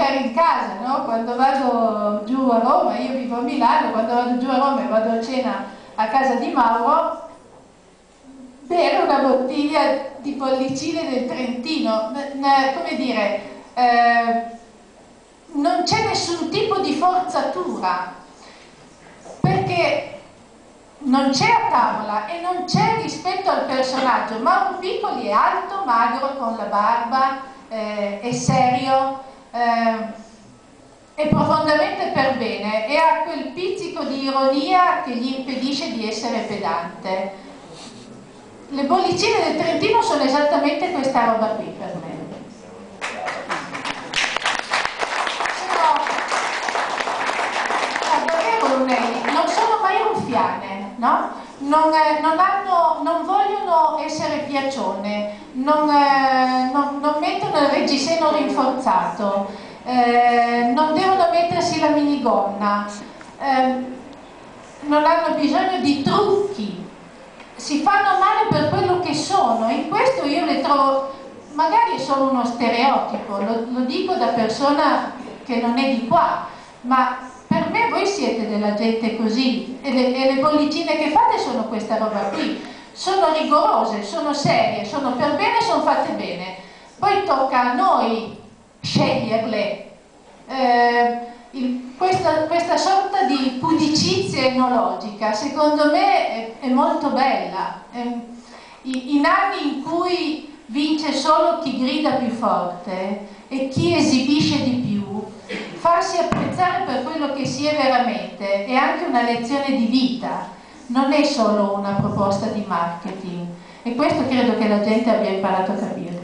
stare in casa, no? Quando vado giù a Roma, io vivo a Milano, quando vado giù a Roma e vado a cena a casa di Mauro, bere una bottiglia di bollicine del Trentino, come dire, non c'è nessun tipo di forzatura, perché non c'è a tavola e non c'è rispetto al personaggio. Mauro Piccoli è alto, magro, con la barba, è serio, è profondamente per bene e ha quel pizzico di ironia che gli impedisce di essere pedante. Le bollicine del Trentino sono esattamente questa roba qui per me. Davvero, Lunelli, non sono mai ruffiane, no? Non vogliono essere piacione, non mettono il reggiseno rinforzato, non devono mettersi la minigonna, non hanno bisogno di trucchi, si fanno male per quello che sono. In questo io le trovo, magari è solo uno stereotipo, lo dico da persona che non è di qua, ma per me voi siete della gente così e le bollicine che fate sono questa roba qui, sono rigorose, sono serie, sono per bene, sono fatte bene, poi tocca a noi sceglierle. Questa sorta di pudicizia enologica secondo me è molto bella. In anni in cui vince solo chi grida più forte e chi esibisce di più, farsi apprezzare per quello che si è veramente è anche una lezione di vita, non è solo una proposta di marketing, e questo credo che la gente abbia imparato a capire.